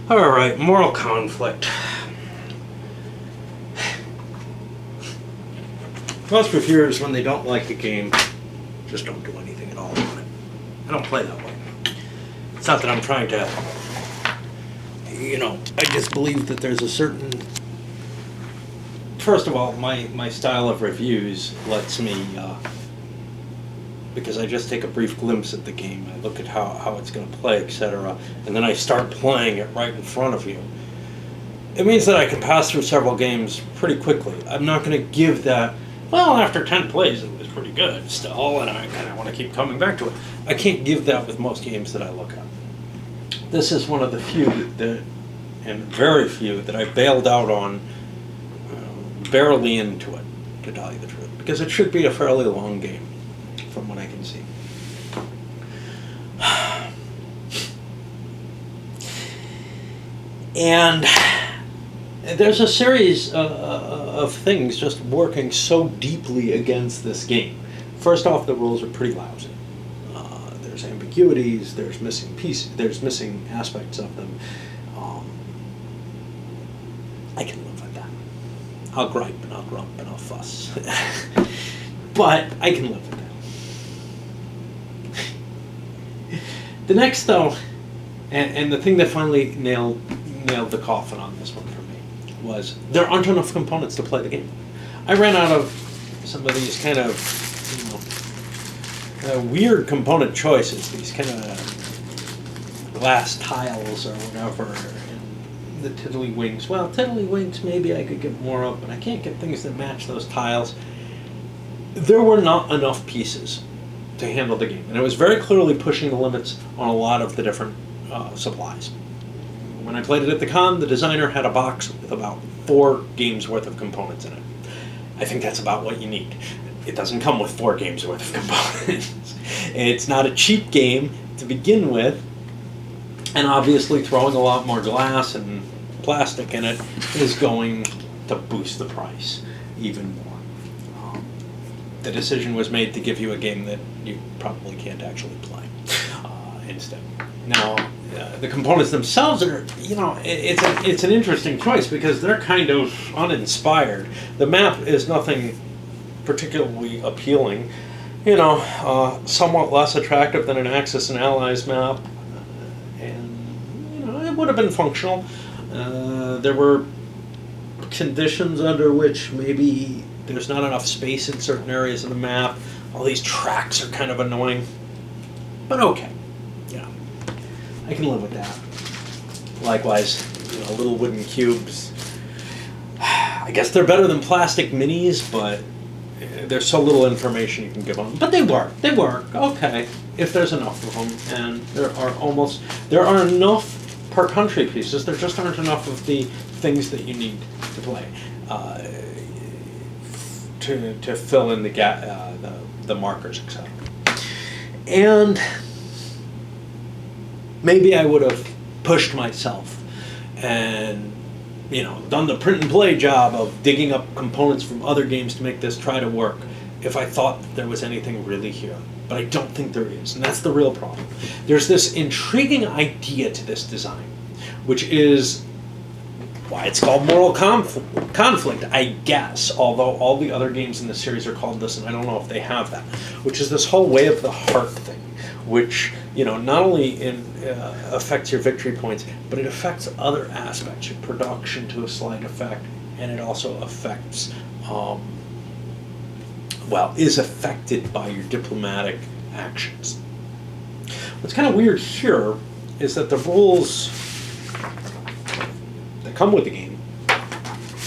Alright, moral conflict. Most reviewers, when they don't like a game, just don't do anything at all on it. I don't play that way. It's not that I'm trying to, I just believe that there's a certain... First of all, my style of reviews lets me, because I just take a brief glimpse at the game, I look at how it's going to play, etc., and then I start playing it right in front of you. It means that I can pass through several games pretty quickly. I'm not going to give that, well, after 10 plays it was pretty good still, and I kind of want to keep coming back to it. I can't give that with most games that I look at. This is one of the few and very few, that I bailed out on barely into it, to tell you the truth, because it should be a fairly long game, from what I can see. And there's a series of things just working so deeply against this game. First off, the rules are pretty lousy. There's ambiguities, there's missing pieces, there's missing aspects of them. I can live with that. I'll gripe and I'll grump and I'll fuss. But I can live with that. The next, though, and the thing that finally nailed the coffin on this one for me, was there aren't enough components to play the game. I ran out of some of these kind of weird component choices, these kind of glass tiles or whatever, and the tiddlywinks. Well, tiddlywinks maybe I could get more of, but I can't get things that match those tiles. There were not enough pieces to handle the game, and it was very clearly pushing the limits on a lot of the different supplies. When I played it at the con, the designer had a box with about 4 games worth of components in it. I think that's about what you need. It doesn't come with 4 games worth of components. It's not a cheap game to begin with, and obviously throwing a lot more glass and plastic in it is going to boost the price even more. The decision was made to give you a game that you probably can't actually play instead. Now, the components themselves are, it's an interesting choice because they're kind of uninspired. The map is nothing particularly appealing, somewhat less attractive than an Axis and Allies map, and it would have been functional. There were conditions under which maybe there's not enough space in certain areas of the map. All these tracks are kind of annoying, but okay, I can live with that. Likewise, little wooden cubes. I guess they're better than plastic minis, but there's so little information you can give them. But they work. Okay, if there's enough of them, and there are enough per country pieces. There just aren't enough of the things that you need to play to fill in the markers, etc. And maybe I would have pushed myself and done the print and play job of digging up components from other games to make this try to work if I thought that there was anything really here. But I don't think there is, and that's the real problem. There's this intriguing idea to this design, which is why it's called moral conflict, I guess, although all the other games in the series are called this, and I don't know if they have that, which is this whole way of the heart thing, which not only affects your victory points, but it affects other aspects, your production to a slight effect, and it also affects, is affected by your diplomatic actions. What's kind of weird here is that the rules that come with the game,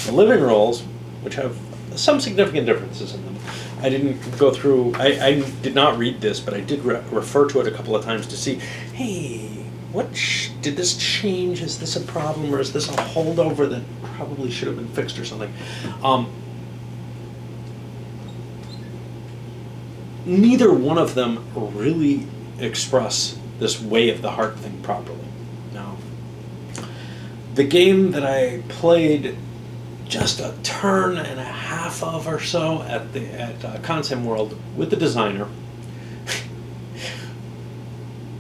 the living rules, which have some significant differences in them. I didn't go through, I did not read this, but I did refer to it a couple of times to see, hey, did this change? Is this a problem, or is this a holdover that probably should have been fixed or something? Neither one of them really express this way of the heart thing properly. Now, the game that I played just a turn and a half of or so at Consim World with the designer.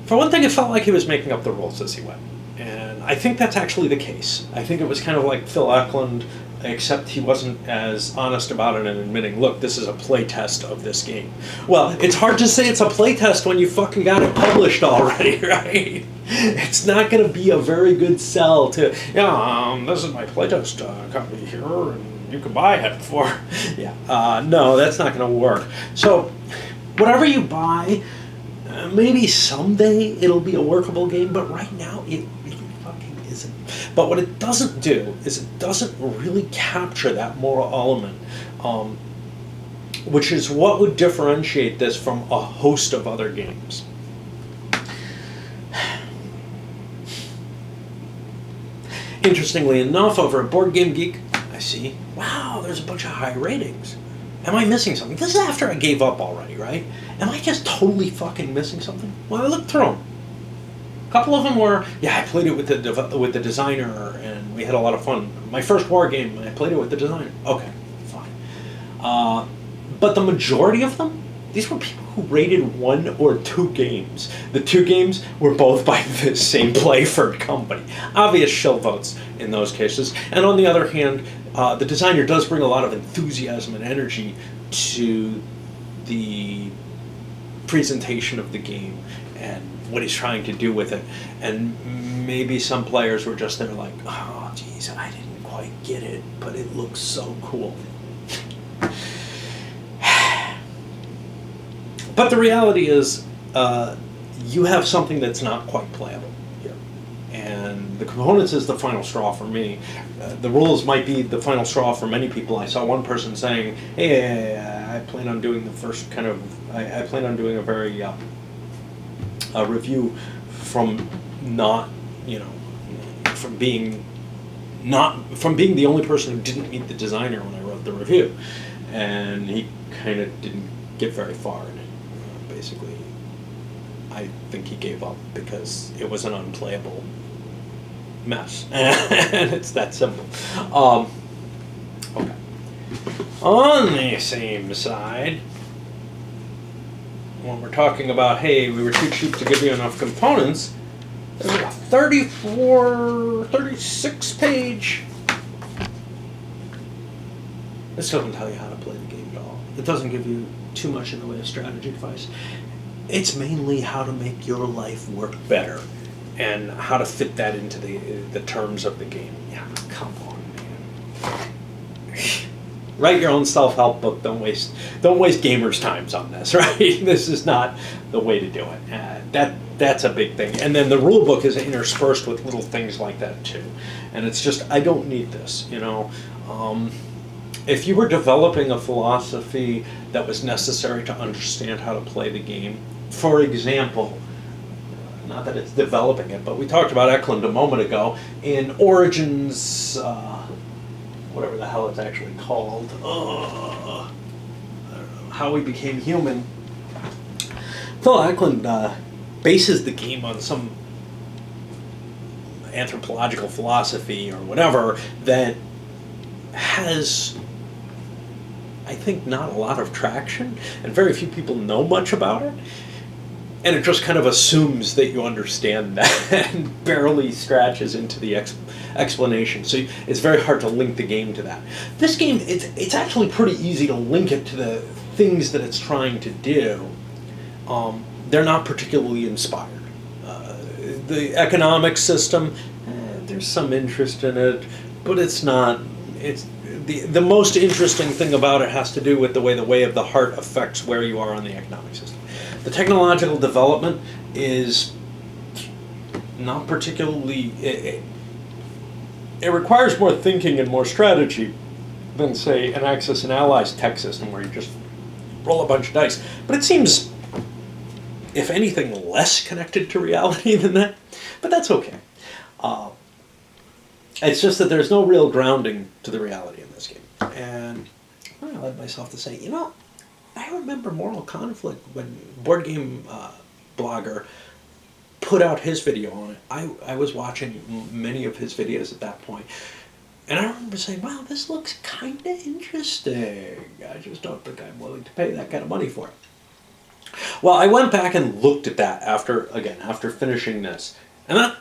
For one thing, it felt like he was making up the rules as he went, and I think that's actually the case. I think it was kind of like Phil Eklund, except he wasn't as honest about it and admitting, look, this is a playtest of this game. Well, it's hard to say it's a playtest when you fucking got it published already, right? It's not going to be a very good sell to, this is my playtest copy here, and you can buy it for, no, that's not going to work. So, whatever you buy, maybe someday it'll be a workable game, but right now it really fucking isn't. But what it doesn't do is it doesn't really capture that moral element, which is what would differentiate this from a host of other games. Interestingly enough, over at Board Game Geek, I see, wow, there's a bunch of high ratings. Am I missing something? This is after I gave up already, right? Am I just totally fucking missing something? Well, I looked through them. A couple of them were, I played it with the designer, and we had a lot of fun. My first war game, I played it with the designer. Okay, fine. But the majority of them, these were people who rated 1 or 2 games. The 2 games were both by the same Playford company. Obvious shill votes in those cases. And on the other hand, the designer does bring a lot of enthusiasm and energy to the presentation of the game and what he's trying to do with it. And maybe some players were just there like, oh, geez, I didn't quite get it, but it looks so cool. But the reality is, you have something that's not quite playable here. And the components is the final straw for me. The rules might be the final straw for many people. I saw one person saying, hey, I plan on doing the first kind of, I plan on doing a very, a review from not, from being the only person who didn't meet the designer when I wrote the review. And he kind of didn't get very far in it. Basically, I think he gave up because it was an unplayable mess. And it's that simple. Okay. On the same side, when we're talking about, hey, we were too cheap to give you enough components, there's like a 36 page. This doesn't tell you how to play the game at all. It doesn't give you too much in the way of strategy advice. It's mainly how to make your life work better and how to fit that into the terms of the game. Yeah, come on, man. Write your own self-help book. Don't waste gamers' times on this, right? This is not the way to do it. That's a big thing. And then the rule book is interspersed with little things like that too. And it's just, I don't need this, If you were developing a philosophy that was necessary to understand how to play the game, for example, not that it's developing it, but we talked about Eklund a moment ago, in Origins, whatever the hell it's actually called, How We Became Human, Phil Eklund bases the game on some anthropological philosophy or whatever that has, I think, not a lot of traction, and very few people know much about it, and it just kind of assumes that you understand that and barely scratches into the explanation. So it's very hard to link the game to that. This game, it's actually pretty easy to link it to the things that it's trying to do. They're not particularly inspired. The economic system, there's some interest in it, but it's not. It's the most interesting thing about it has to do with the way of the heart affects where you are on the economic system. The technological development is not particularly. It requires more thinking and more strategy than, say, an Axis and Allies tech system where you just roll a bunch of dice. But it seems, if anything, less connected to reality than that. But that's okay. It's just that there's no real grounding to the reality in this game. And I led myself to say, I remember Moral Conflict when Board Game Blogger put out his video on it. I was watching many of his videos at that point. And I remember saying, wow, this looks kind of interesting. I just don't think I'm willing to pay that kind of money for it. Well, I went back and looked at that after finishing this. And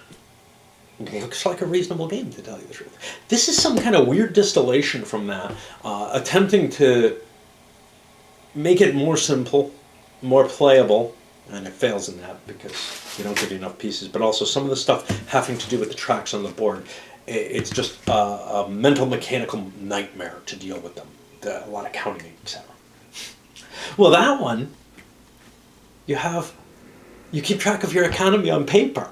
It looks like a reasonable game, to tell you the truth. This is some kind of weird distillation from that, attempting to make it more simple, more playable, and it fails in that because we don't give you enough pieces, but also some of the stuff having to do with the tracks on the board, it's just a mental mechanical nightmare to deal with them. A lot of counting, etc. Well, that one, you keep track of your economy on paper.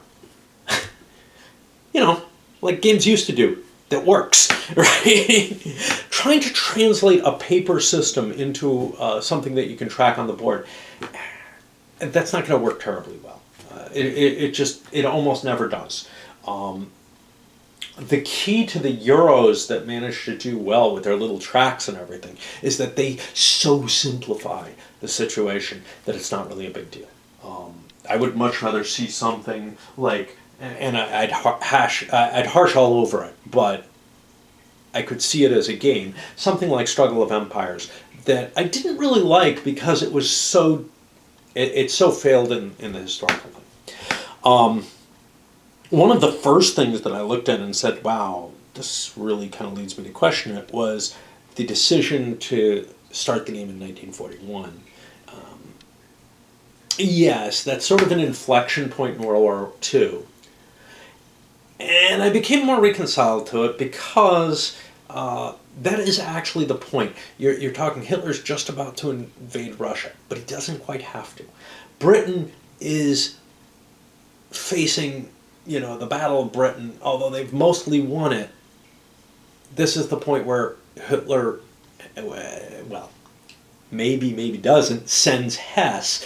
You know, like games used to do, that works, right? Trying to translate a paper system into something that you can track on the board, that's not going to work terribly well. It almost never does. The key to the Euros that manage to do well with their little tracks and everything is that they so simplify the situation that it's not really a big deal. I would much rather see something like, and I'd harsh all over it, but I could see it as a game, something like Struggle of Empires, that I didn't really like because it was it so failed in the historical thing. One of the first things that I looked at and said, wow, this really kind of leads me to question it, was the decision to start the game in 1941. Yes, that's sort of an inflection point in World War II. And I became more reconciled to it because that is actually the point. You're talking Hitler's just about to invade Russia, but he doesn't quite have to. Britain is facing, the Battle of Britain, although they've mostly won it. This is the point where Hitler, well, maybe doesn't, sends Hess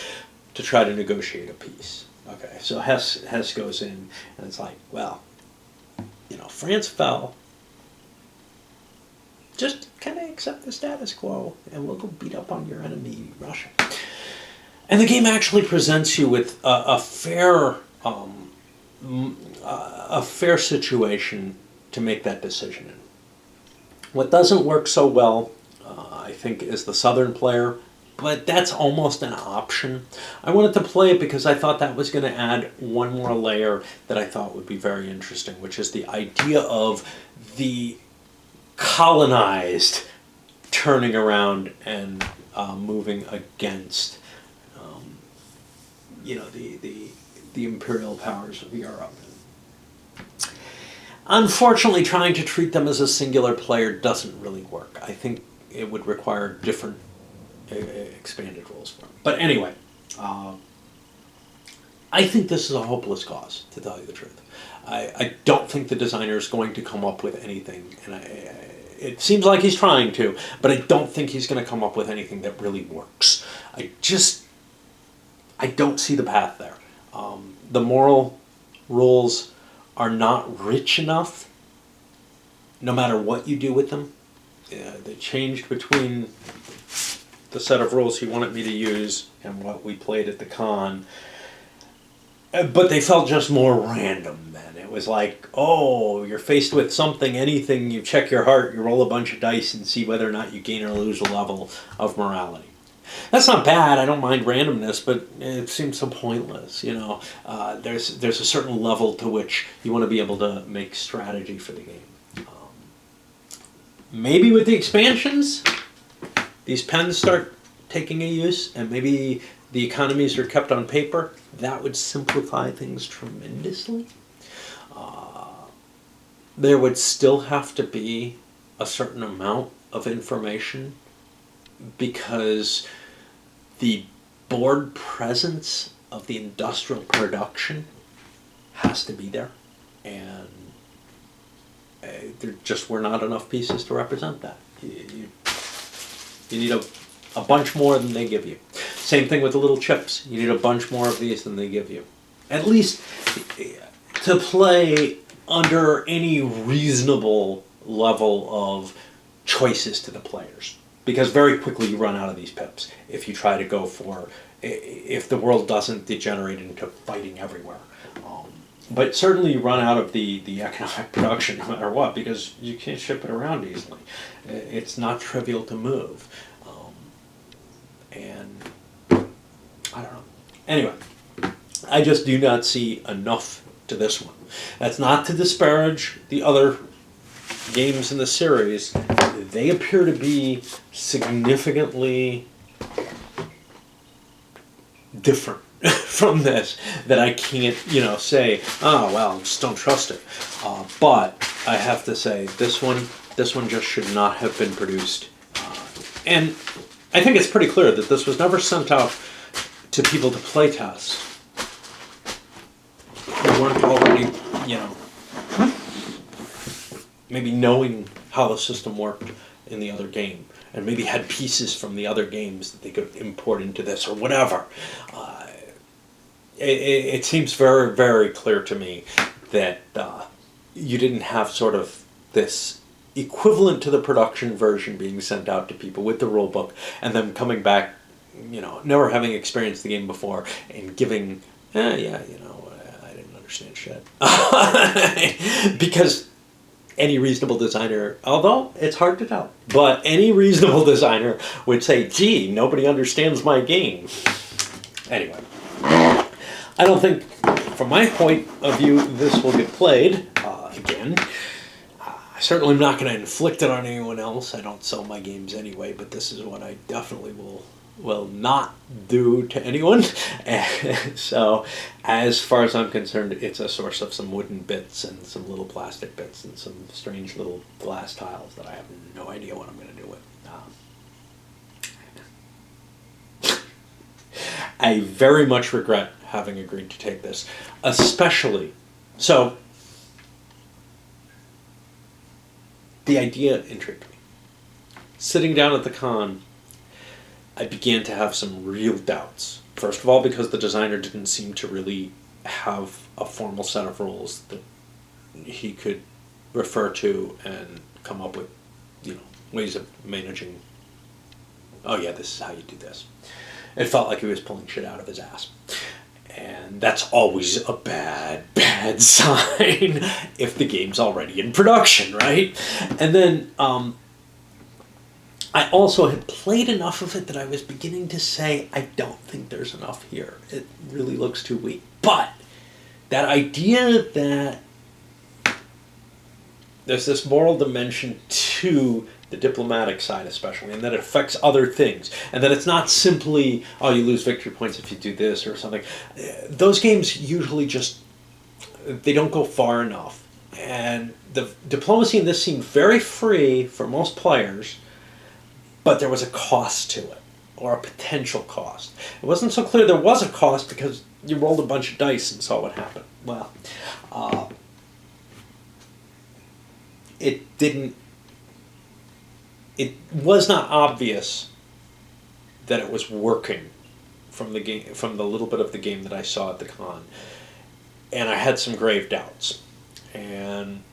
to try to negotiate a peace. Okay, so Hess goes in, and it's like, well, France fell. Just kind of accept the status quo, and we'll go beat up on your enemy, Russia. And the game actually presents you with a fair situation to make that decision in. What doesn't work so well, I think, is the Southern player, but that's almost an option. I wanted to play it because I thought that was going to add one more layer that I thought would be very interesting, which is the idea of the colonized turning around and moving against, the imperial powers of Europe. Unfortunately, trying to treat them as a singular player doesn't really work. I think it would require different expanded rules for them. But anyway, I think this is a hopeless cause, to tell you the truth. I don't think the designer is going to come up with anything, and it seems like he's trying to, but I don't think he's going to come up with anything that really works. I don't see the path there. The moral rules are not rich enough, no matter what you do with them. They changed between the set of rules he wanted me to use and what we played at the con. But they felt just more random then. It was like, oh, you're faced with something, anything, you check your heart, you roll a bunch of dice and see whether or not you gain or lose a level of morality. That's not bad, I don't mind randomness, but it seems so pointless, There's a certain level to which you want to be able to make strategy for the game. Maybe with the expansions, these pens start taking a use, and maybe the economies are kept on paper. That would simplify things tremendously. There would still have to be a certain amount of information because the board presence of the industrial production has to be there, and there just were not enough pieces to represent that. You need a bunch more than they give you. Same thing with the little chips. You need a bunch more of these than they give you. At least to play under any reasonable level of choices to the players. Because very quickly you run out of these pips if you try to go for, if the world doesn't degenerate into fighting everywhere. But certainly you run out of the economic production no matter what, because you can't ship it around easily. It's not trivial to move. And I don't know. Anyway, I just do not see enough to this one. That's not to disparage the other games in the series. They appear to be significantly different from this, that I can't, say, oh, well, just don't trust it. But I have to say, this one just should not have been produced. And I think it's pretty clear that this was never sent out to people to play test. Who weren't already, maybe knowing how the system worked in the other game, and maybe had pieces from the other games that they could import into this or whatever. It seems very, very clear to me that you didn't have sort of this equivalent to the production version being sent out to people with the rulebook, and then coming back, never having experienced the game before, and giving, I didn't understand shit. Because any reasonable designer, although it's hard to tell, but any reasonable designer would say, gee, nobody understands my game. Anyway, I don't think, from my point of view, this will get played again. I certainly am not going to inflict it on anyone else. I don't sell my games anyway, but this is what I definitely will not do to anyone. So, as far as I'm concerned, it's a source of some wooden bits and some little plastic bits and some strange little glass tiles that I have no idea what I'm going to do with. I very much regret having agreed to take this, especially, so the idea intrigued me. Sitting down at the con, I began to have some real doubts. First of all, because the designer didn't seem to really have a formal set of rules that he could refer to and come up with, ways of managing, oh yeah, this is how you do this. It felt like he was pulling shit out of his ass. And that's always a bad, bad sign if the game's already in production, right? And then I also had played enough of it that I was beginning to say, I don't think there's enough here. It really looks too weak. But that idea that there's this moral dimension to the diplomatic side especially, and that it affects other things, and that it's not simply, oh, you lose victory points if you do this or something. Those games usually just, they don't go far enough. And the diplomacy in this seemed very free for most players, but there was a cost to it, or a potential cost. It wasn't so clear there was a cost because you rolled a bunch of dice and saw what happened. Well, it was not obvious that it was working from the game, from the little bit of the game that I saw at the con, and I had some grave doubts. And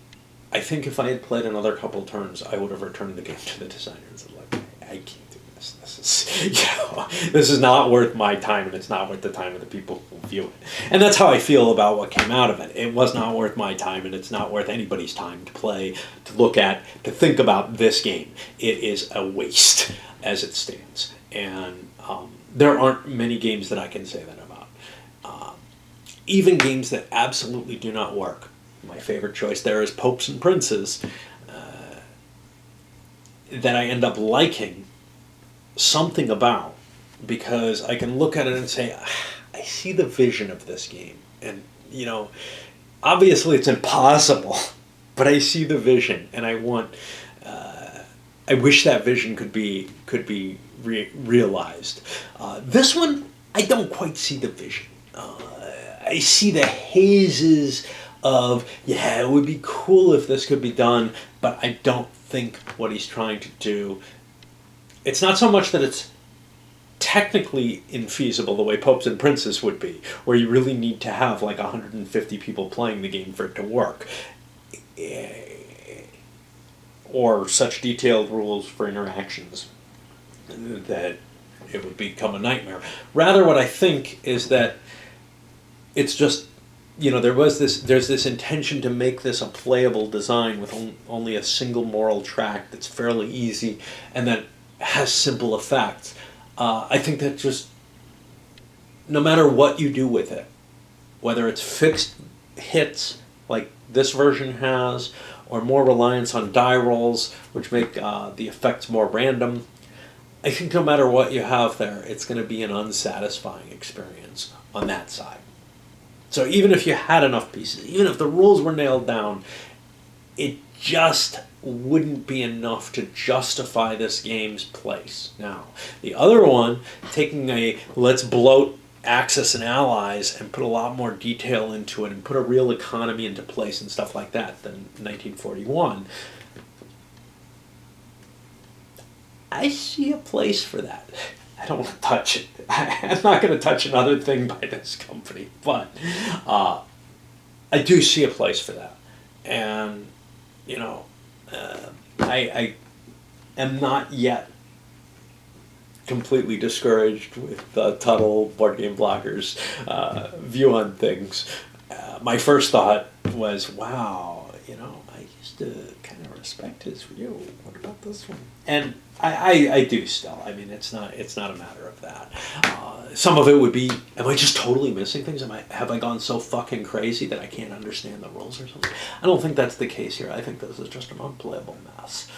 I think if I had played another couple turns, I would have returned the game to the designer and said, "Like, I can't do this. This is, this is not worth my time, and it's not worth the time of the people who view it." And that's how I feel about what came out of it. It was not worth my time, and it's not worth anybody's time to play, to look at, to think about this game. It is a waste as it stands. And there aren't many games that I can say that about. Even games that absolutely do not work. My favorite choice there is Popes and Princes, that I end up liking something about, because I can look at it and say, I see the vision of this game. And, obviously it's impossible, but I see the vision, and I want, I wish that vision could be realized. This one, I don't quite see the vision. I see the hazes of, yeah, it would be cool if this could be done, but I don't think what he's trying to do, it's not so much that it's technically infeasible the way Popes and Princes would be, where you really need to have like 150 people playing the game for it to work, or such detailed rules for interactions that it would become a nightmare. Rather, what I think is that it's just, there's this intention to make this a playable design with only a single moral track that's fairly easy and that has simple effects. I think that just, no matter what you do with it, whether it's fixed hits like this version has, or more reliance on die rolls, which make the effects more random, I think no matter what you have there, it's going to be an unsatisfying experience on that side. So even if you had enough pieces, even if the rules were nailed down, it just wouldn't be enough to justify this game's place. Now, the other one, taking a let's bloat Axis and allies and put a lot more detail into it and put a real economy into place and stuff like that than 1941, I see a place for that. I don't want to touch it. I'm not going to touch another thing by this company, but I do see a place for that. And, you know, I am not yet completely discouraged with Tuttle Board Game Blockers' view on things. My first thought was, wow, you know, I used to kind of respect his view. What about this one? And I do still. I mean, it's not a matter of that. Some of it would be, am I just totally missing things? Have I gone so fucking crazy that I can't understand the rules or something? I don't think that's the case here. I think this is just an unplayable mess.